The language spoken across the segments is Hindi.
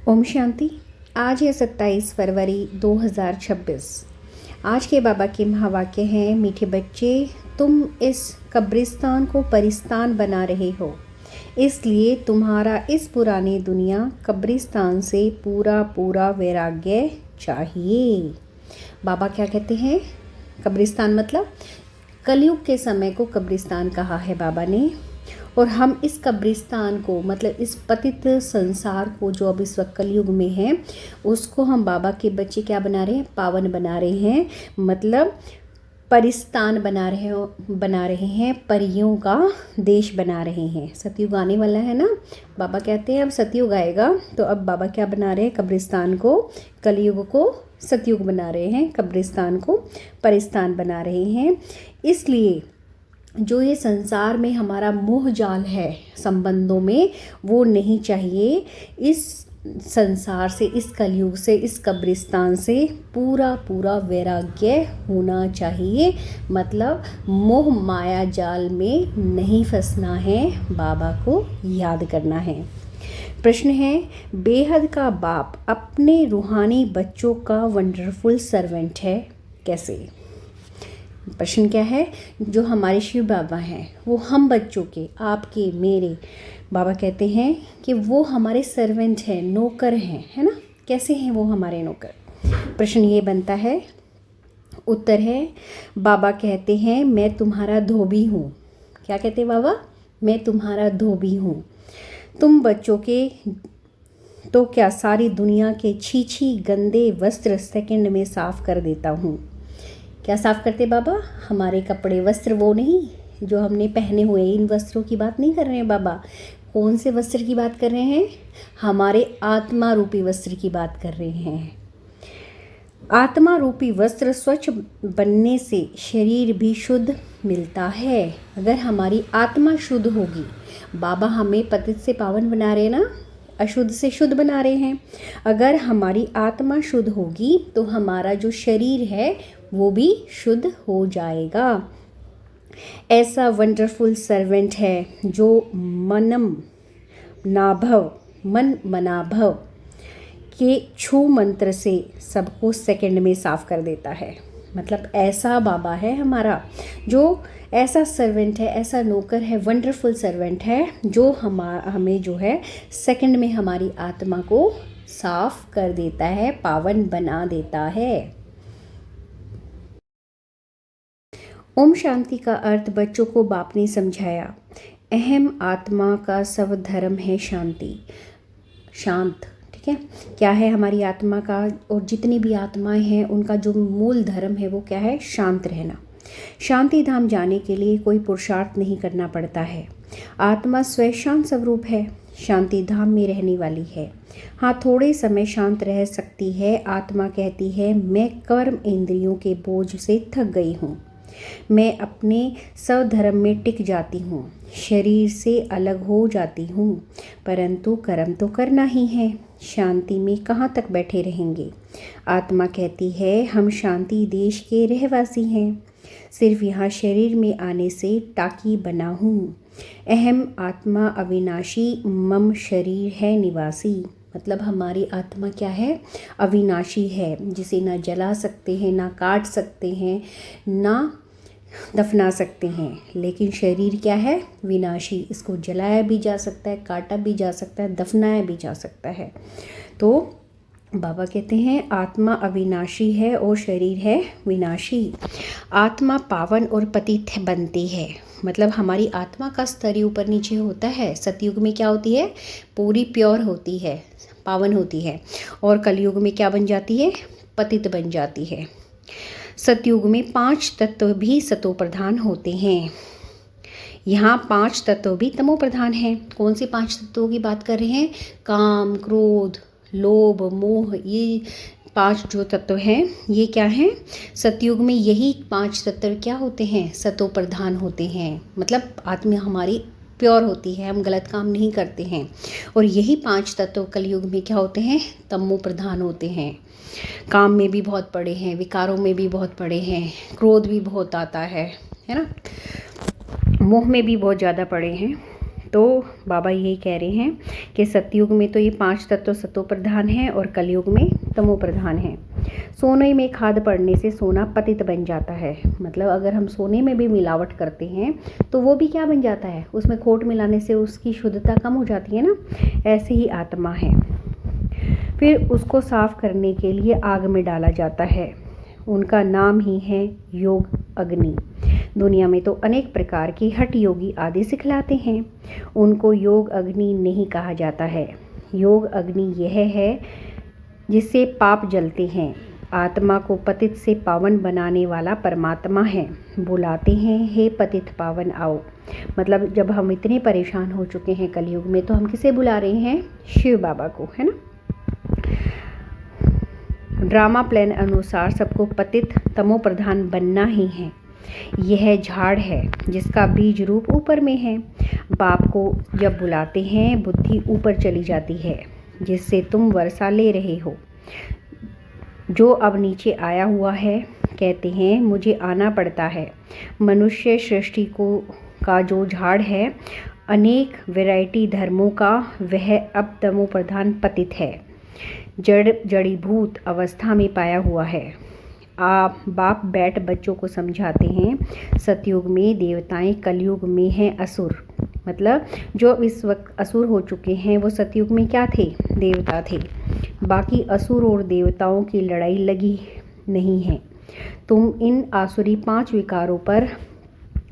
ओम शांति। आज है 27 फरवरी 2026। आज के बाबा के महावाक्य हैं, मीठे बच्चे, तुम इस कब्रिस्तान को परिस्तान बना रहे हो, इसलिए तुम्हारा इस पुरानी दुनिया कब्रिस्तान से पूरा पूरा वैराग्य चाहिए। बाबा क्या कहते हैं? कब्रिस्तान मतलब कलयुग के समय को कब्रिस्तान कहा है बाबा ने। और हम इस कब्रिस्तान को मतलब इस पतित संसार को जो अब इस वक्त कलयुग में है, उसको हम बाबा के बच्चे क्या बना रहे हैं? पावन बना रहे हैं, मतलब परिस्तान बना रहे हैं, परियों का देश बना रहे हैं। सतयुग आने वाला है ना, बाबा कहते हैं अब सतयुग आएगा, तो अब बाबा क्या बना रहे हैं? कब्रिस्तान को, कलयुग को सतयुग बना रहे हैं, कब्रिस्तान को परिस्तान बना रहे हैं। इसलिए जो ये संसार में हमारा मोह जाल है संबंधों में, वो नहीं चाहिए। इस संसार से, इस कलयुग से, इस कब्रिस्तान से पूरा पूरा वैराग्य होना चाहिए। मतलब मोह माया जाल में नहीं फंसना है, बाबा को याद करना है। प्रश्न है, बेहद का बाप अपने रूहानी बच्चों का वंडरफुल सर्वेंट है, कैसे? प्रश्न क्या है? जो हमारे शिव बाबा हैं वो हम बच्चों के, आपके, मेरे, बाबा कहते हैं कि वो हमारे सर्वेंट हैं, नौकर हैं, है ना? कैसे हैं वो हमारे नौकर? प्रश्न ये बनता है। उत्तर है, बाबा कहते हैं मैं तुम्हारा धोबी हूँ। क्या कहते हैं बाबा? मैं तुम्हारा धोबी हूँ। तुम बच्चों के तो क्या सारी दुनिया के छी गंदे वस्त्र सेकंड में साफ कर देता हूँ। क्या साफ़ करते बाबा? हमारे कपड़े, वस्त्र, वो नहीं जो हमने पहने हुए, इन वस्त्रों की बात नहीं कर रहे हैं बाबा। कौन से वस्त्र की बात कर रहे हैं? हमारे आत्मा रूपी वस्त्र की बात कर रहे हैं। आत्मा रूपी वस्त्र स्वच्छ बनने से शरीर भी शुद्ध मिलता है। अगर हमारी आत्मा शुद्ध होगी, बाबा हमें पतित से पावन बना रहे हैं ना, अशुद्ध से शुद्ध बना रहे हैं। अगर हमारी आत्मा शुद्ध होगी तो हमारा जो शरीर है वो भी शुद्ध हो जाएगा। ऐसा वंडरफुल सर्वेंट है जो मन मनाभव के छू मंत्र से सबको सेकंड में साफ कर देता है। मतलब ऐसा बाबा है हमारा, जो ऐसा सर्वेंट है, ऐसा नौकर है, वंडरफुल सर्वेंट है, जो हमें जो है सेकंड में हमारी आत्मा को साफ कर देता है, पावन बना देता है। ओम शांति का अर्थ बच्चों को बाप ने समझाया। अहम आत्मा का सब धर्म है शांति, शांत। ठीक है, क्या है हमारी आत्मा का और जितनी भी आत्माएं हैं उनका जो मूल धर्म है वो क्या है? शांत रहना। शांति धाम जाने के लिए कोई पुरुषार्थ नहीं करना पड़ता है। आत्मा स्वयं शांत स्वरूप है, शांति धाम में रहने वाली है। हाँ, थोड़े समय शांत रह सकती है। आत्मा कहती है मैं कर्म इंद्रियों के बोझ से थक गई हूँ, मैं अपने स्वधर्म में टिक जाती हूँ, शरीर से अलग हो जाती हूँ, परंतु कर्म तो करना ही है, शांति में कहाँ तक बैठे रहेंगे। आत्मा कहती है हम शांति देश के रहवासी हैं, सिर्फ यहाँ शरीर में आने से टाकी बना हूँ। अहम आत्मा अविनाशी, मम शरीर है निवासी। मतलब हमारी आत्मा क्या है? अविनाशी है, जिसे ना जला सकते हैं, ना काट सकते हैं, ना दफना सकते हैं। लेकिन शरीर क्या है? विनाशी। इसको जलाया भी जा सकता है, काटा भी जा सकता है, दफनाया भी जा सकता है। तो बाबा कहते हैं आत्मा अविनाशी है और शरीर है विनाशी। आत्मा पावन और पतित बनती है। मतलब हमारी आत्मा का स्तर ही ऊपर नीचे होता है। सतयुग में क्या होती है? पूरी प्योर होती है, पावन होती है। और कलयुग में क्या बन जाती है? पतित बन जाती है। सतयुग में 5 तत्व भी सतो प्रधान होते हैं। यहाँ 5 तत्व भी तमो प्रधान हैं। कौन से 5 तत्वों की बात कर रहे हैं? काम, क्रोध, लोभ, मोह, ये 5 जो तत्व हैं ये क्या हैं? सतयुग में यही 5 तत्व क्या होते हैं? सतो प्रधान होते हैं। मतलब आत्मा हमारी प्योर होती है, हम गलत काम नहीं करते हैं। और यही 5 तत्व कलयुग में क्या होते हैं? तमो प्रधान होते हैं। काम में भी बहुत पड़े हैं, विकारों में भी बहुत पड़े हैं, क्रोध भी बहुत आता है ना, मोह में भी बहुत ज़्यादा पड़े हैं। तो बाबा यही कह रहे हैं कि सतयुग में तो ये 5 तत्व सतो प्रधान हैं और कलयुग में तमो प्रधान हैं। सोने में खाद पड़ने से सोना पतित बन जाता है। मतलब अगर हम सोने में भी मिलावट करते हैं तो वो भी क्या बन जाता है, उसमें खोट मिलाने से उसकी शुद्धता कम हो जाती है ना। ऐसे ही आत्मा है, फिर उसको साफ करने के लिए आग में डाला जाता है। उनका नाम ही है योग अग्नि। दुनिया में तो अनेक प्रकार की हठ योगी आदि सिखलाते हैं, उनको योग अग्नि नहीं कहा जाता है। योग अग्नि यह है जिससे पाप जलते हैं। आत्मा को पतित से पावन बनाने वाला परमात्मा है। बुलाते हैं, हे पतित पावन आओ। मतलब जब हम इतने परेशान हो चुके हैं कलयुग में, तो हम किसे बुला रहे हैं? शिव बाबा को, है ना। ड्रामा प्लान अनुसार सबको पतित तमो प्रधान बनना ही है। यह झाड़ है जिसका बीज रूप ऊपर में है। बाप को जब बुलाते हैं बुद्धि ऊपर चली जाती है, जिससे तुम वर्षा ले रहे हो। जो अब नीचे आया हुआ है, कहते हैं मुझे आना पड़ता है। मनुष्य सृष्टि का जो झाड़ है, अनेक वैरायटी धर्मों का, वह अब तमो प्रधान पतित है, जड़ीभूत अवस्था में पाया हुआ है। आप बाप बैठ बच्चों को समझाते हैं, सतयुग में देवताएं, कलयुग में हैं असुर। मतलब जो इस वक्त असुर हो चुके हैं वो सतयुग में क्या थे? देवता थे। बाकी असुर और देवताओं की लड़ाई लगी नहीं है। तुम इन आसुरी 5 विकारों पर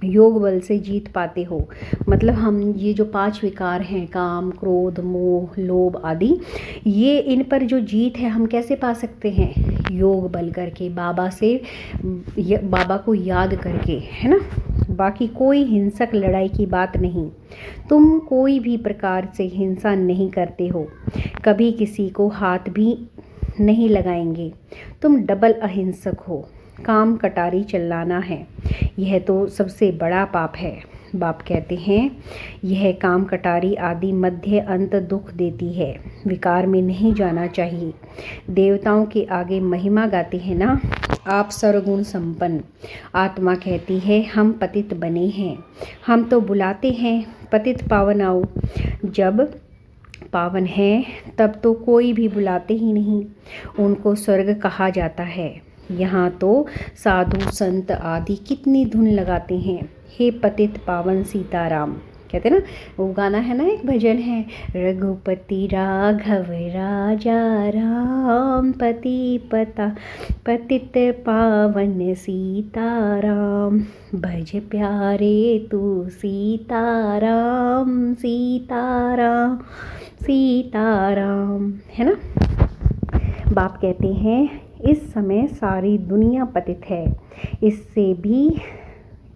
योग बल से जीत पाते हो। मतलब हम ये जो 5 विकार हैं, काम, क्रोध, मोह, लोभ आदि, ये इन पर जो जीत है हम कैसे पा सकते हैं? योग बल करके, बाबा को याद करके, है ना। बाकी कोई हिंसक लड़ाई की बात नहीं। तुम कोई भी प्रकार से हिंसा नहीं करते हो, कभी किसी को हाथ भी नहीं लगाएंगे। तुम डबल अहिंसक हो। काम कटारी चलाना है, यह तो सबसे बड़ा पाप है। बाप कहते हैं यह काम कटारी आदि मध्य अंत दुख देती है। विकार में नहीं जाना चाहिए। देवताओं के आगे महिमा गाते हैं ना आप, सर्वगुण संपन्न। आत्मा कहती है हम पतित बने हैं। हम तो बुलाते हैं पतित पावन आओ। जब पावन है तब तो कोई भी बुलाते ही नहीं, उनको स्वर्ग कहा जाता है। यहाँ तो साधु संत आदि कितनी धुन लगाते हैं, हे पतित पावन सीताराम। कहते ना, वो गाना है ना, एक भजन है, रघुपति राघव राजा राम, पतित पावन सीताराम, भज प्यारे तू सीताराम सीताराम सीताराम, है ना। बाप कहते हैं इस समय सारी दुनिया पतित है। इससे भी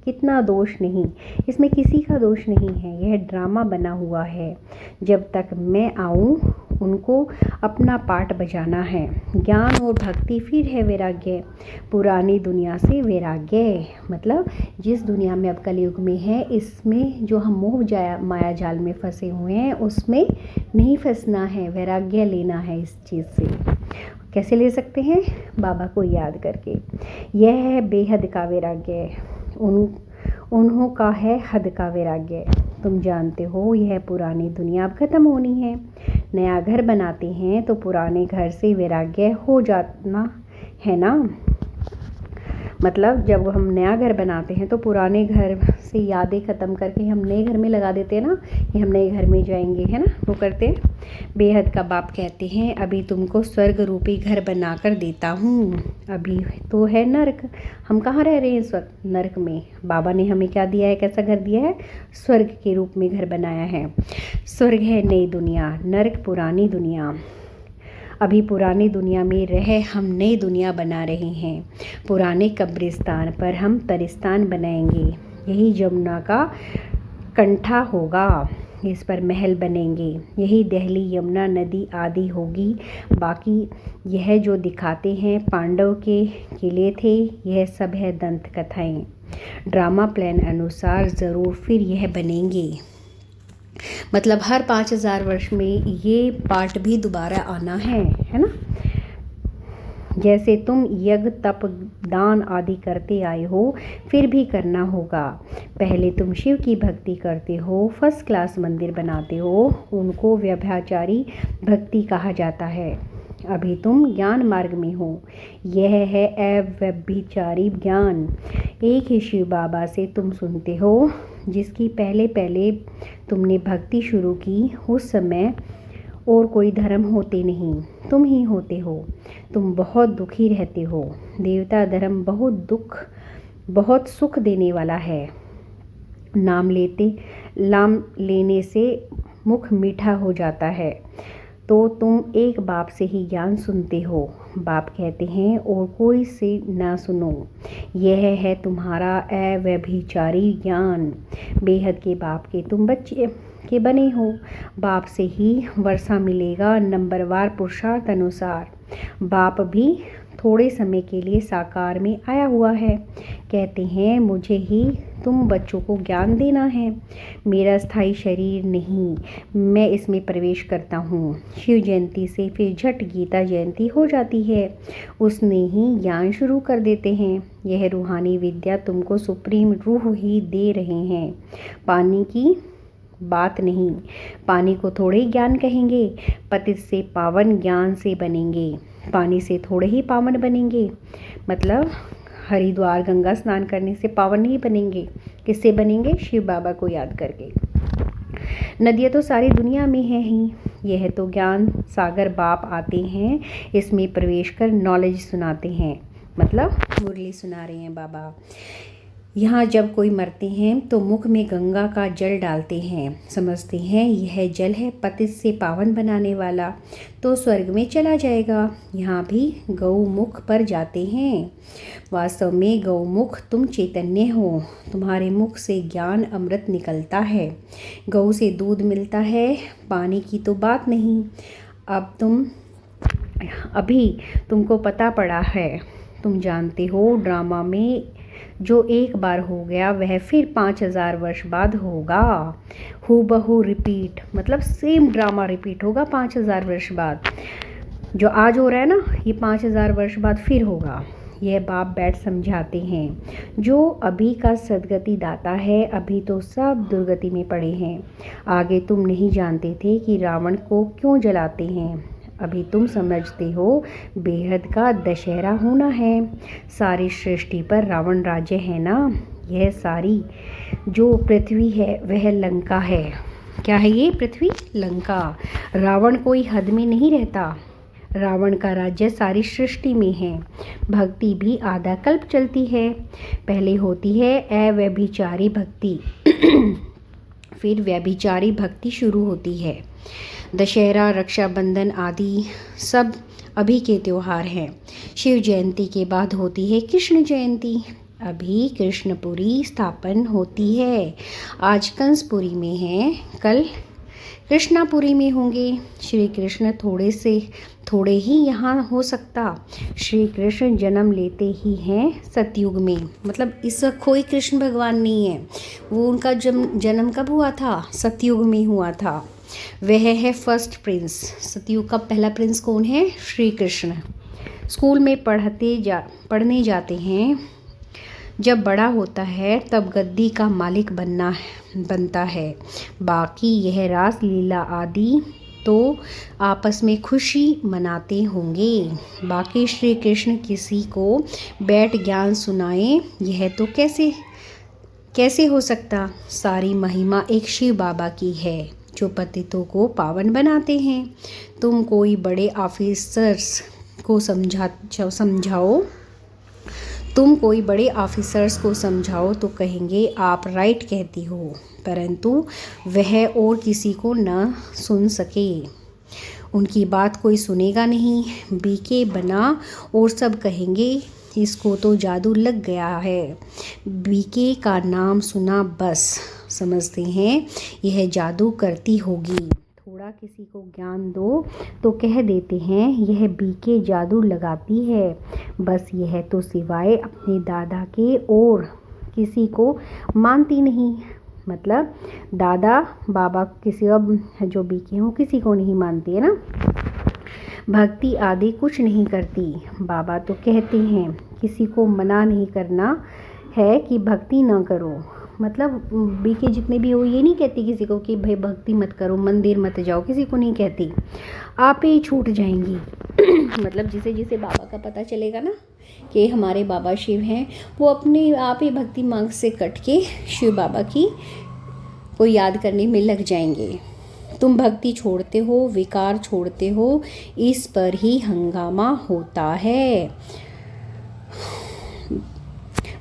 कितना दोष नहीं, इसमें किसी का दोष नहीं है। यह ड्रामा बना हुआ है। जब तक मैं आऊँ उनको अपना पाठ बजाना है। ज्ञान और भक्ति फिर है वैराग्य। पुरानी दुनिया से वैराग्य, मतलब जिस दुनिया में अब कलयुग में है, इसमें जो हम मोह माया जाल में फंसे हुए हैं उसमें नहीं फंसना है, वैराग्य लेना है इस चीज़ से। कैसे ले सकते हैं? बाबा को याद करके। यह है बेहद का वैराग्य, उन्हों का है हद का वैराग्य। तुम जानते हो यह पुरानी दुनिया अब खत्म होनी है। नया घर बनाते हैं तो पुराने घर से वैराग्य हो जाना है ना। मतलब जब हम नया घर बनाते हैं तो पुराने घर से यादें ख़त्म करके हम नए घर में लगा देते हैं ना, कि हम नए घर में जाएंगे, है ना, वो करते हैं। बेहद का बाप कहते हैं अभी तुमको स्वर्ग रूपी घर बनाकर देता हूँ। अभी तो है नर्क, हम कहाँ रह रहे हैं इस वक्त? नर्क में। बाबा ने हमें क्या दिया है, कैसा घर दिया है? स्वर्ग के रूप में घर बनाया है। स्वर्ग है नई दुनिया, नर्क पुरानी दुनिया। अभी पुरानी दुनिया में रहे हम नई दुनिया बना रहे हैं। पुराने कब्रिस्तान पर हम तरिस्तान बनाएंगे। यही जमुना का कंठा होगा, इस पर महल बनेंगे। यही दहली यमुना नदी आदि होगी। बाकी यह जो दिखाते हैं पांडव के किले थे, यह सब है दंत कथाएं। ड्रामा प्लान अनुसार ज़रूर फिर यह बनेंगे। मतलब हर 5000 वर्ष में ये पार्ट भी दोबारा आना है ना। जैसे तुम यज्ञ तप दान आदि करते आए हो फिर भी करना होगा। पहले तुम शिव की भक्ति करते हो, फर्स्ट क्लास मंदिर बनाते हो, उनको व्यभिचारी भक्ति कहा जाता है। अभी तुम ज्ञान मार्ग में हो, यह है अव्यभिचारी ज्ञान। एक ही शिव बाबा से तुम सुनते हो। जिसकी पहले पहले तुमने भक्ति शुरू की उस समय और कोई धर्म होते नहीं, तुम ही होते हो। तुम बहुत दुखी रहते हो। देवता धर्म बहुत सुख देने वाला है। नाम लेने से मुख मीठा हो जाता है। तो तुम एक बाप से ही ज्ञान सुनते हो। बाप कहते हैं और कोई से ना सुनो। यह है तुम्हारा अव्यभिचारी ज्ञान। बेहद के बाप के तुम बच्चे के बने हो। बाप से ही वर्षा मिलेगा नंबरवार पुरुषार्थ अनुसार। बाप भी थोड़े समय के लिए साकार में आया हुआ है। कहते हैं मुझे ही तुम बच्चों को ज्ञान देना है। मेरा स्थायी शरीर नहीं, मैं इसमें प्रवेश करता हूँ। शिव जयंती से फिर झट गीता जयंती हो जाती है। उसने ही ज्ञान शुरू कर देते हैं। यह रूहानी विद्या तुमको सुप्रीम रूह ही दे रहे हैं, पानी की बात नहीं। पानी को थोड़े ही ज्ञान कहेंगे। पतित से पावन ज्ञान से बनेंगे, पानी से थोड़े ही पावन बनेंगे। मतलब हरिद्वार गंगा स्नान करने से पावन नहीं बनेंगे। किससे बनेंगे? शिव बाबा को याद करके। नदियाँ तो सारी दुनिया में है ही। यह तो ज्ञान सागर बाप आते हैं, इसमें प्रवेश कर नॉलेज सुनाते हैं। मतलब मुरली सुना रहे हैं बाबा। यहाँ जब कोई मरते हैं तो मुख में गंगा का जल डालते हैं। समझते हैं यह जल है पतित से पावन बनाने वाला, तो स्वर्ग में चला जाएगा। यहाँ भी गौमुख पर जाते हैं। वास्तव में गौमुख तुम चैतन्य हो। तुम्हारे मुख से ज्ञान अमृत निकलता है। गौ से दूध मिलता है, पानी की तो बात नहीं। अभी तुमको पता पड़ा है। तुम जानते हो ड्रामा में जो एक बार हो गया वह फिर 5000 वर्ष बाद होगा। हूबहू रिपीट, मतलब सेम ड्रामा रिपीट होगा 5000 वर्ष बाद। जो आज हो रहा है ना, ये 5000 वर्ष बाद फिर होगा। यह बाप बैठ समझाते हैं। जो अभी का सदगति दाता है, अभी तो सब दुर्गति में पड़े हैं। आगे तुम नहीं जानते थे कि रावण को क्यों जलाते हैं। अभी तुम समझते हो बेहद का दशहरा होना है। सारी सृष्टि पर रावण राज्य है ना। यह सारी जो पृथ्वी है वह लंका है। क्या है ये पृथ्वी? लंका। रावण कोई हद में नहीं रहता। रावण का राज्य सारी सृष्टि में है। भक्ति भी आधा कल्प चलती है। पहले होती है अव्यभिचारी भक्ति फिर व्यभिचारी भक्ति शुरू होती है। दशहरा, रक्षाबंधन आदि सब अभी के त्योहार हैं। शिव जयंती के बाद होती है कृष्ण जयंती। अभी कृष्णपुरी स्थापन होती है। आज कंसपुरी में है, कल कृष्णापुरी में होंगे। श्री कृष्ण थोड़े ही यहाँ हो सकता। श्री कृष्ण जन्म लेते ही हैं सतयुग में। मतलब इस वक्त कोई कृष्ण भगवान नहीं है। वो उनका जन्म कब हुआ था? सतयुग में हुआ था। वह है फर्स्ट प्रिंस। सतयुग का पहला प्रिंस कौन है? श्री कृष्ण। स्कूल में पढ़ने जाते हैं। जब बड़ा होता है तब गद्दी का मालिक बनता है। बाकी यह रास लीला आदि तो आपस में खुशी मनाते होंगे। बाकी श्री कृष्ण किसी को बैठ ज्ञान सुनाए, यह तो कैसे हो सकता? सारी महिमा एक शिव बाबा की है जो पतितों को पावन बनाते हैं। तुम कोई बड़े ऑफिसर्स को समझाओ तो कहेंगे आप राइट कहती हो, परंतु वह और किसी को न सुन सके। उनकी बात कोई सुनेगा नहीं। बीके बना और सब कहेंगे इसको तो जादू लग गया है। बीके का नाम सुना बस समझते हैं यह जादू करती होगी। थोड़ा किसी को ज्ञान दो तो कह देते हैं यह बीके जादू लगाती है। बस यह तो सिवाय अपने दादा के और किसी को मानती नहीं। मतलब दादा बाबा किसी अब जो बीके हो किसी को नहीं मानती है ना। भक्ति आदि कुछ नहीं करती। बाबा तो कहते हैं किसी को मना नहीं करना है कि भक्ति ना करो। मतलब बीके जितने भी हो ये नहीं कहती किसी को कि भाई भक्ति मत करो, मंदिर मत जाओ, किसी को नहीं कहती। आप ही छूट जाएंगी। मतलब जिसे जिसे बाबा का पता चलेगा ना कि हमारे बाबा शिव हैं, वो अपने आप ही भक्ति मार्ग से कट के शिव बाबा की को याद करने में लग जाएंगे। तुम भक्ति छोड़ते हो, विकार छोड़ते हो, इस पर ही हंगामा होता है।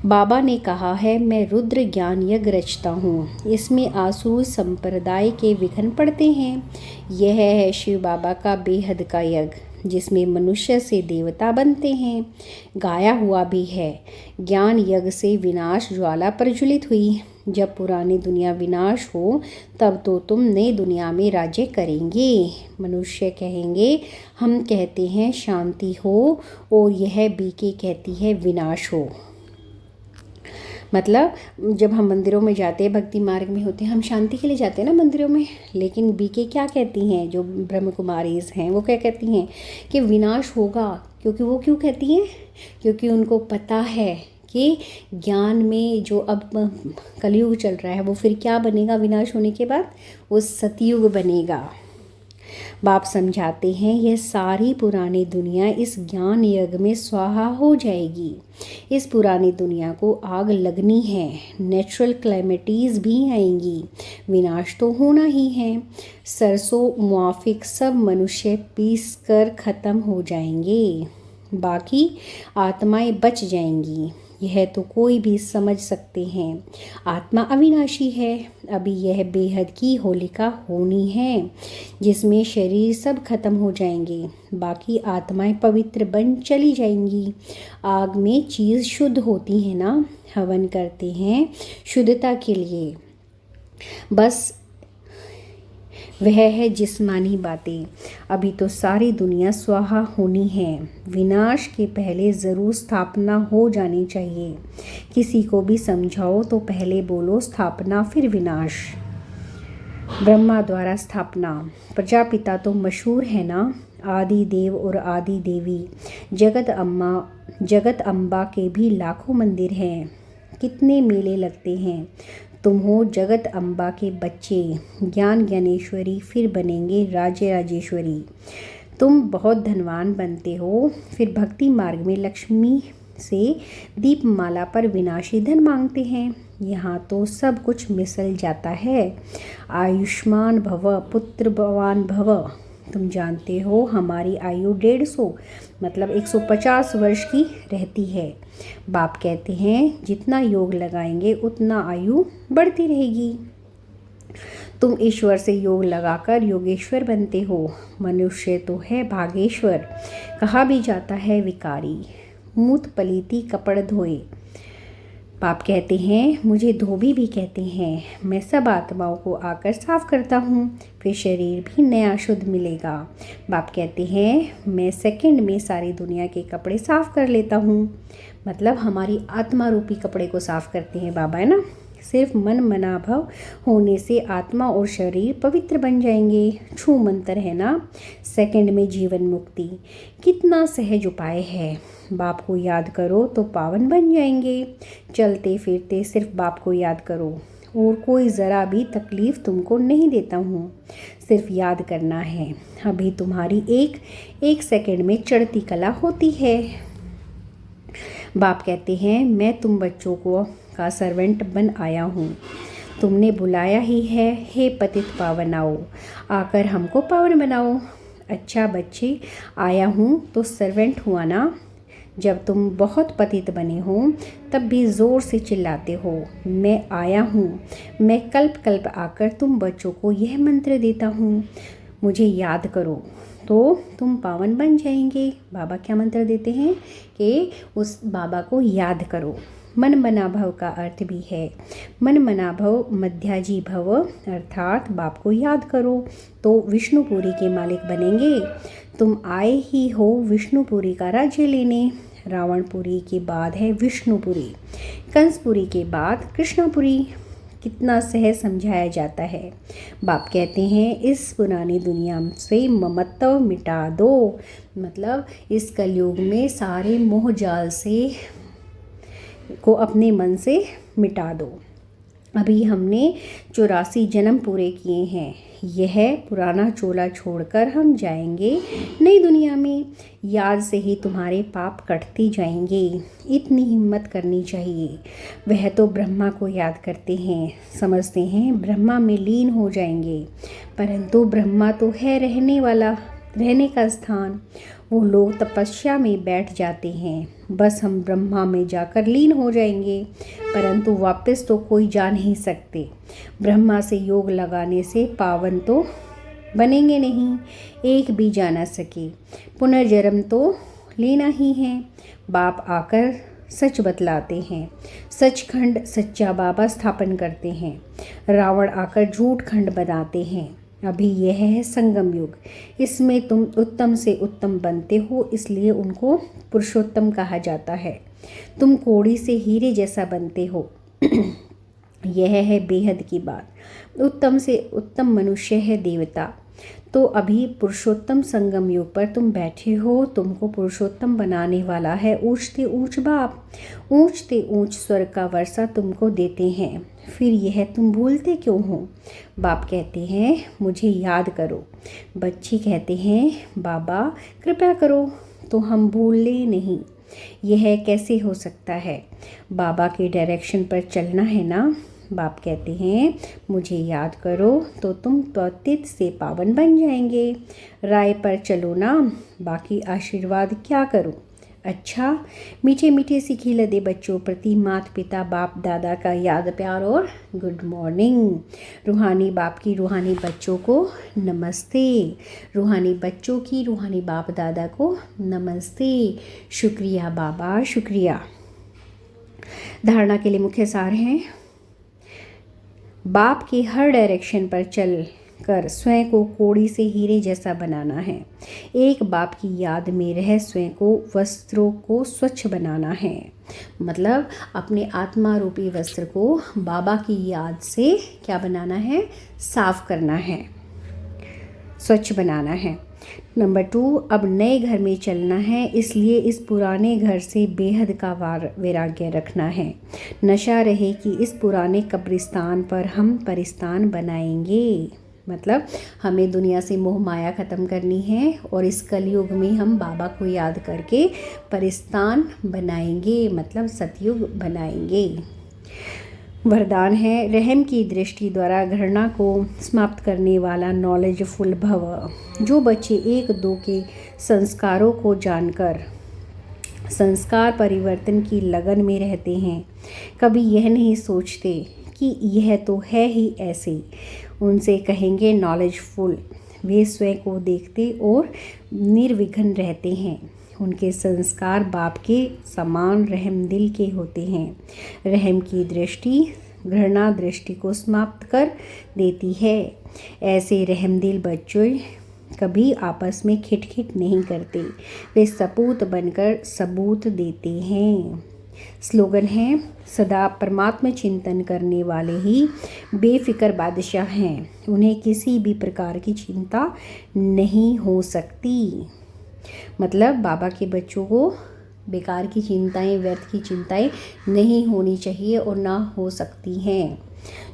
बाबा ने कहा है मैं रुद्र ज्ञान यज्ञ रचता हूँ, इसमें आसुर संप्रदाय के विघ्न पड़ते हैं। यह है शिव बाबा का बेहद का यज्ञ जिसमें मनुष्य से देवता बनते हैं। गाया हुआ भी है, ज्ञान यज्ञ से विनाश ज्वाला प्रज्वलित हुई। जब पुरानी दुनिया विनाश हो तब तो तुम नई दुनिया में राज्य करेंगे। मनुष्य कहेंगे हम कहते हैं शांति हो और यह बीके कहती है विनाश हो। मतलब जब हम मंदिरों में जाते हैं, भक्ति मार्ग में होते हैं, हम शांति के लिए जाते हैं ना मंदिरों में। लेकिन बीके क्या कहती हैं, जो ब्रह्म कुमारीज हैं वो क्या कहती हैं कि विनाश होगा। क्योंकि वो क्यों कहती हैं? क्योंकि उनको पता है कि ज्ञान में जो अब कलयुग चल रहा है वो फिर क्या बनेगा विनाश होने के बाद? वो सतयुग बनेगा। बाप समझाते हैं यह सारी पुरानी दुनिया इस ज्ञान यज्ञ में स्वाहा हो जाएगी। इस पुरानी दुनिया को आग लगनी है, नेचुरल क्लाइमेटीज भी आएंगी, विनाश तो होना ही है। सरसों मुआफिक सब मनुष्य पीस कर ख़त्म हो जाएंगे, बाकी आत्माएं बच जाएंगी। यह तो कोई भी समझ सकते हैं। आत्मा अविनाशी है। अभी यह बेहद की होलिका होनी है जिसमें शरीर सब खत्म हो जाएंगे, बाकी आत्माएं पवित्र बन चली जाएंगी। आग में चीज़ शुद्ध होती है ना, हवन करते हैं शुद्धता के लिए, बस वह है जिस्मानी बातें। अभी तो सारी दुनिया स्वाहा होनी है, विनाश के पहले ज़रूर स्थापना हो जानी चाहिए। किसी को भी समझाओ तो पहले बोलो स्थापना फिर विनाश। ब्रह्मा द्वारा स्थापना, प्रजापिता तो मशहूर है ना, आदि देव और आदि देवी। जगत अम्बा के भी लाखों मंदिर हैं, कितने मेले लगते हैं। तुम हो जगत अम्बा के बच्चे, ज्ञान ज्ञानेश्वरी फिर बनेंगे राज्य राजेश्वरी। तुम बहुत धनवान बनते हो, फिर भक्ति मार्ग में लक्ष्मी से दीपमाला पर विनाशी धन मांगते हैं। यहाँ तो सब कुछ मिसल जाता है। आयुष्मान भव, पुत्रवान भव। तुम जानते हो हमारी आयु 150 मतलब 150 वर्ष की रहती है। बाप कहते हैं जितना योग लगाएंगे उतना आयु बढ़ती रहेगी। तुम ईश्वर से योग लगाकर योगेश्वर बनते हो। मनुष्य तो है भागेश्वर, कहा भी जाता है विकारी। मूत पलीती कपड़ धोए। बाप कहते हैं मुझे धोबी भी कहते हैं। मैं सब आत्माओं को आकर साफ करता हूँ, फिर शरीर भी नया शुद्ध मिलेगा। बाप कहते हैं मैं सेकंड में सारी दुनिया के कपड़े साफ कर लेता हूँ। मतलब हमारी आत्मा रूपी कपड़े को साफ करते हैं बाबा, है ना। सिर्फ मन मनाभव होने से आत्मा और शरीर पवित्र बन जाएंगे। छू मंत्र है ना, सेकंड में जीवन मुक्ति। कितना सहज उपाय है। बाप को याद करो तो पावन बन जाएंगे। चलते फिरते सिर्फ बाप को याद करो और कोई ज़रा भी तकलीफ़ तुमको नहीं देता हूँ, सिर्फ याद करना है। अभी तुम्हारी एक सेकंड में चढ़ती कला होती है। बाप कहते हैं मैं तुम बच्चों का सर्वेंट बन आया हूँ, तुमने बुलाया ही है, हे पतित पावन आओ, आकर हमको पावन बनाओ। अच्छा बच्चे, आया हूँ तो सर्वेंट हुआ ना। जब तुम बहुत पतित बने हो तब भी ज़ोर से चिल्लाते हो मैं आया हूँ। मैं कल्प कल्प आकर तुम बच्चों को यह मंत्र देता हूँ, मुझे याद करो तो तुम पावन बन जाएंगे। बाबा क्या मंत्र देते हैं कि उस बाबा को याद करो। मन मना भव का अर्थ भी है, मन मना भव मध्याजी भव, अर्थात बाप को याद करो तो विष्णुपुरी के मालिक बनेंगे। तुम आए ही हो विष्णुपुरी का राज्य लेने। रावणपुरी के बाद है विष्णुपुरी, कंसपुरी के बाद कृष्णापुरी। कितना सहज समझाया जाता है। बाप कहते हैं इस पुरानी दुनिया से ममत्व मिटा दो, मतलब इस कलयुग में सारे मोह जाल से को अपने मन से मिटा दो। अभी हमने 84 जन्म पूरे किए हैं, यह पुराना चोला छोड़कर हम जाएंगे नई दुनिया में। याद से ही तुम्हारे पाप कटते जाएंगे, इतनी हिम्मत करनी चाहिए। वह तो ब्रह्मा को याद करते हैं, समझते हैं ब्रह्मा में लीन हो जाएंगे, परंतु ब्रह्मा तो है रहने का स्थान। वो लोग तपस्या में बैठ जाते हैं, बस हम ब्रह्मा में जाकर लीन हो जाएंगे, परंतु वापस तो कोई जा नहीं सकते। ब्रह्मा से योग लगाने से पावन तो बनेंगे नहीं, एक भी जा ना सके। पुनर्जन्म तो लेना ही है। बाप आकर सच बतलाते हैं, सचखंड सच्चा बाबा स्थापन करते हैं। रावण आकर झूठ खंड बनाते हैं। अभी यह है संगम युग, इसमें तुम उत्तम से उत्तम बनते हो, इसलिए उनको पुरुषोत्तम कहा जाता है। तुम कोड़ी से हीरे जैसा बनते हो, यह है बेहद की बात। उत्तम से उत्तम मनुष्य है देवता। तो अभी पुरुषोत्तम संगम युग पर तुम बैठे हो, तुमको पुरुषोत्तम बनाने वाला है ऊंचते ऊंच बाप। ऊंचते ऊंच स्वर्ग का वर्षा तुमको देते हैं, फिर यह तुम भूलते क्यों हो? बाप कहते हैं मुझे याद करो। बच्चे कहते हैं बाबा कृपया करो, तो हम भूले नहीं। यह कैसे हो सकता है? बाबा के डायरेक्शन पर चलना है ना। बाप कहते हैं मुझे याद करो तो तुम पतित से पावन बन जाएंगे। राय पर चलो ना, बाकी आशीर्वाद क्या करूं? अच्छा, मीठे मीठे सी खिलते बच्चों प्रति माता पिता बाप दादा का याद प्यार और गुड मॉर्निंग। रूहानी बाप की रूहानी बच्चों को नमस्ते, रूहानी बच्चों की रूहानी बाप दादा को नमस्ते। शुक्रिया बाबा, शुक्रिया। धारणा के लिए मुख्य सार हैं, बाप के हर डायरेक्शन पर चल कर स्वयं को कोड़ी से हीरे जैसा बनाना है। एक बाप की याद में रह स्वयं को वस्त्रों को स्वच्छ बनाना है, मतलब अपने आत्मा रूपी वस्त्र को बाबा की याद से क्या बनाना है? साफ करना है, स्वच्छ बनाना है। नंबर 2, अब नए घर में चलना है, इसलिए इस पुराने घर से बेहद का वैराग्य रखना है। नशा रहे कि इस पुराने कब्रिस्तान पर हम परिस्तान बनाएंगे, मतलब हमें दुनिया से मोह माया ख़त्म करनी है और इस कलयुग में हम बाबा को याद करके परिस्तान बनाएंगे, मतलब सतयुग बनाएंगे। वरदान है, रहम की दृष्टि द्वारा घृणा को समाप्त करने वाला नॉलेजफुल भव। जो बच्चे 1-2 के संस्कारों को जानकर संस्कार परिवर्तन की लगन में रहते हैं, कभी यह नहीं सोचते कि यह तो है ही ऐसे, उनसे कहेंगे नॉलेजफुल। वे स्वयं को देखते और निर्विघ्न रहते हैं। उनके संस्कार बाप के समान रहम दिल के होते हैं। रहम की दृष्टि घृणा दृष्टि को समाप्त कर देती है। ऐसे रहम दिल बच्चे कभी आपस में खिटखिट नहीं करते, वे सपूत बनकर सबूत देते हैं। स्लोगन है, सदा परमात्मा चिंतन करने वाले ही बेफिक्र बादशाह हैं, उन्हें किसी भी प्रकार की चिंता नहीं हो सकती। मतलब बाबा के बच्चों को बेकार की चिंताएं, व्यर्थ की चिंताएं नहीं होनी चाहिए और ना हो सकती हैं,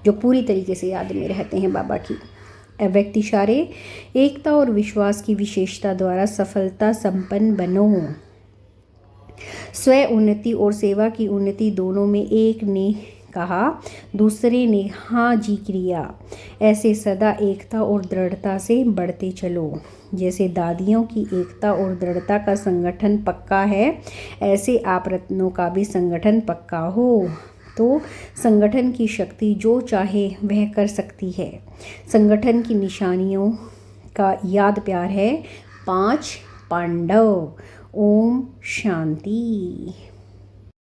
जो पूरी तरीके से याद में रहते हैं बाबा की। अव्यक्त इशारे, एकता और विश्वास की विशेषता द्वारा सफलता संपन्न बनो। स्व उन्नति और सेवा की उन्नति दोनों में एक ने कहा, दूसरे ने हाँ जी किया। ऐसे सदा एकता और दृढ़ता से बढ़ते चलो। जैसे दादियों की एकता और दृढ़ता का संगठन पक्का है, ऐसे आप रत्नों का भी संगठन पक्का हो तो संगठन की शक्ति जो चाहे वह कर सकती है। संगठन की निशानियों का याद प्यार है 5 पांडव। ओम शांति।